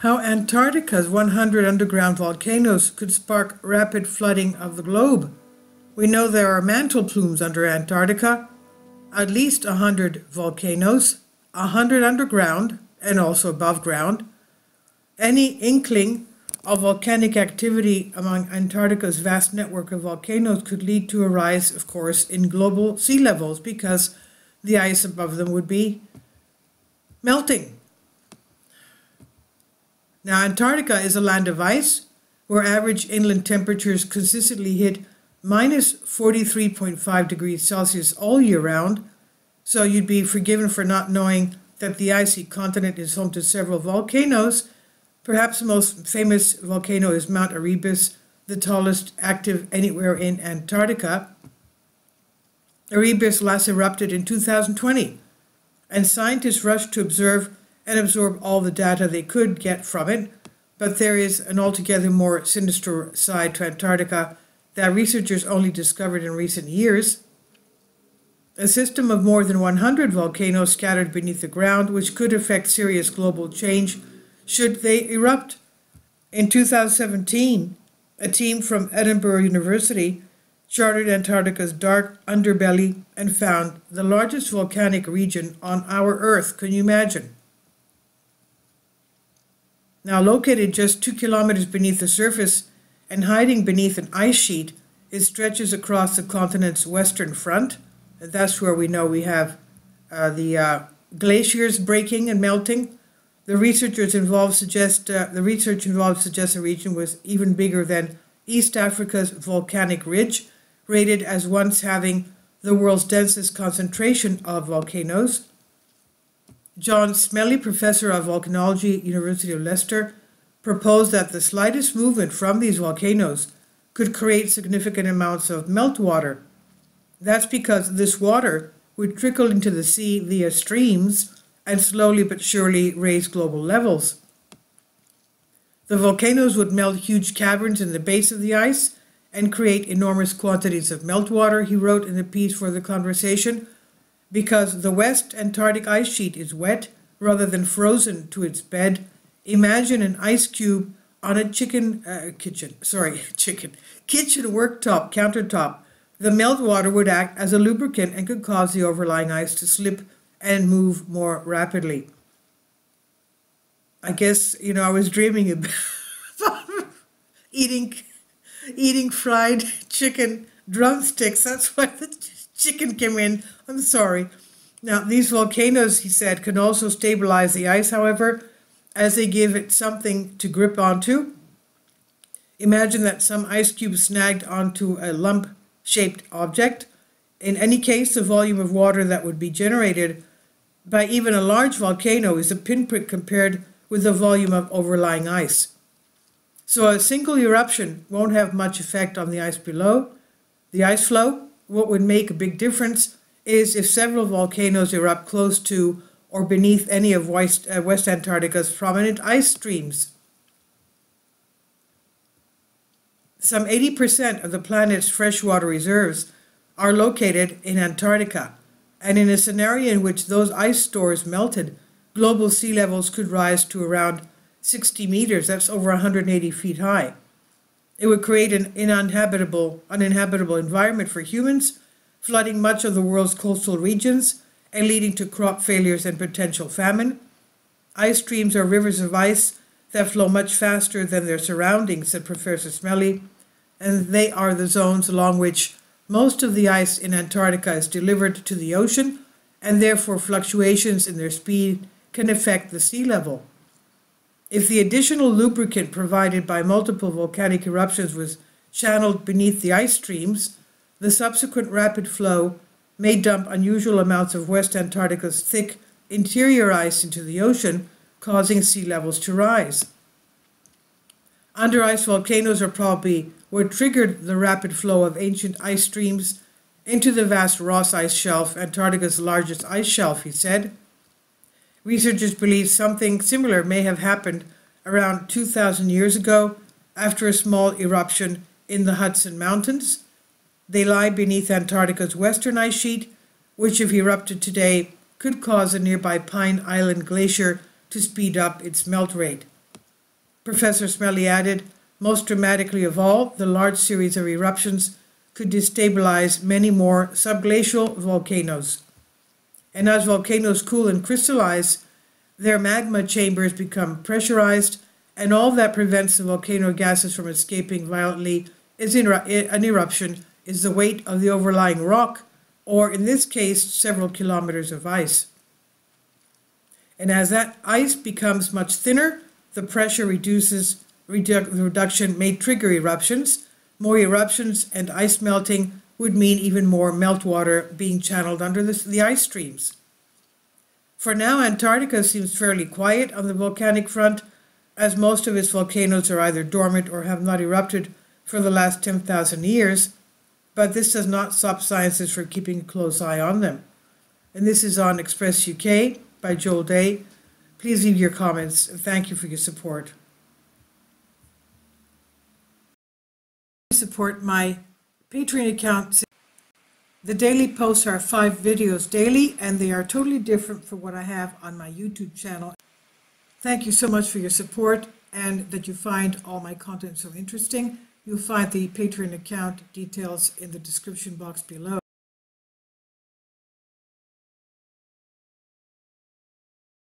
how Antarctica's 100 underground volcanoes could spark rapid flooding of the globe. We know there are mantle plumes under Antarctica, at least 100 volcanoes, 100 underground and also above ground. Any inkling of volcanic activity among Antarctica's vast network of volcanoes could lead to a rise, of course, in global sea levels because the ice above them would be melting. Now, Antarctica is a land of ice where average inland temperatures consistently hit minus 43.5 degrees Celsius all year round, so you'd be forgiven for not knowing that the icy continent is home to several volcanoes. Perhaps the most famous volcano is Mount Erebus, the tallest active anywhere in Antarctica. Erebus last erupted in 2020, and scientists rushed to observe and absorb all the data they could get from it, but there is an altogether more sinister side to Antarctica that researchers only discovered in recent years. A system of more than 100 volcanoes scattered beneath the ground, which could affect serious global change should they erupt. In 2017, a team from Edinburgh University charted Antarctica's dark underbelly and found the largest volcanic region on our Earth. Can you imagine? Now, located just 2 kilometers beneath the surface and hiding beneath an ice sheet, it stretches across the continent's western front. That's where we know we have the glaciers breaking and melting. The research involved suggests a region was even bigger than East Africa's volcanic ridge, rated as once having the world's densest concentration of volcanoes. John Smelly, professor of volcanology, University of Leicester, proposed that the slightest movement from these volcanoes could create significant amounts of meltwater. That's because this water would trickle into the sea via streams and slowly but surely raise global levels. The volcanoes would melt huge caverns in the base of the ice and create enormous quantities of meltwater, he wrote in a piece for The Conversation. Because the West Antarctic ice sheet is wet rather than frozen to its bed, imagine an ice cube on a kitchen worktop countertop. The meltwater would act as a lubricant and could cause the overlying ice to slip and move more rapidly. I guess, I was dreaming about eating fried chicken drumsticks. That's why the chicken came in. I'm sorry. Now, these volcanoes, he said, can also stabilize the ice, however, as they give it something to grip onto. Imagine that some ice cube snagged onto a lump-shaped object. In any case, the volume of water that would be generated by even a large volcano is a pinprick compared with the volume of overlying ice. So a single eruption won't have much effect on the ice below. The ice flow, what would make a big difference is if several volcanoes erupt close to or beneath any of West Antarctica's prominent ice streams. Some 80% of the planet's freshwater reserves are located in Antarctica, and in a scenario in which those ice stores melted, global sea levels could rise to around 60 meters, that's over 180 feet high. It would create an uninhabitable environment for humans, flooding much of the world's coastal regions and leading to crop failures and potential famine. Ice streams are rivers of ice that flow much faster than their surroundings, said Professor Smelly, and they are the zones along which most of the ice in Antarctica is delivered to the ocean, and therefore fluctuations in their speed can affect the sea level. If the additional lubricant provided by multiple volcanic eruptions was channeled beneath the ice streams, the subsequent rapid flow may dump unusual amounts of West Antarctica's thick interior ice into the ocean, causing sea levels to rise. Under-ice volcanoes are probably what triggered the rapid flow of ancient ice streams into the vast Ross Ice Shelf, Antarctica's largest ice shelf, he said. Researchers believe something similar may have happened around 2,000 years ago after a small eruption in the Hudson Mountains. They lie beneath Antarctica's western ice sheet, which if erupted today could cause a nearby Pine Island glacier to speed up its melt rate. Professor Smelly added, most dramatically of all, the large series of eruptions could destabilize many more subglacial volcanoes. And as volcanoes cool and crystallize, their magma chambers become pressurized, and all that prevents the volcano gases from escaping violently is an eruption is the weight of the overlying rock, or in this case, several kilometers of ice. And as that ice becomes much thinner, the pressure reduces. The reduction may trigger eruptions. More eruptions and ice melting would mean even more meltwater being channeled under the ice streams. For now, Antarctica seems fairly quiet on the volcanic front, as most of its volcanoes are either dormant or have not erupted for the last 10,000 years, but this does not stop scientists from keeping a close eye on them. And this is on Express UK by Joel Day. Please leave your comments, and thank you for your support. Support my Patreon account. The daily posts are 5 videos daily, and they are totally different from what I have on my YouTube channel. Thank you so much for your support, and that you find all my content so interesting. You'll find the Patreon account details in the description box below.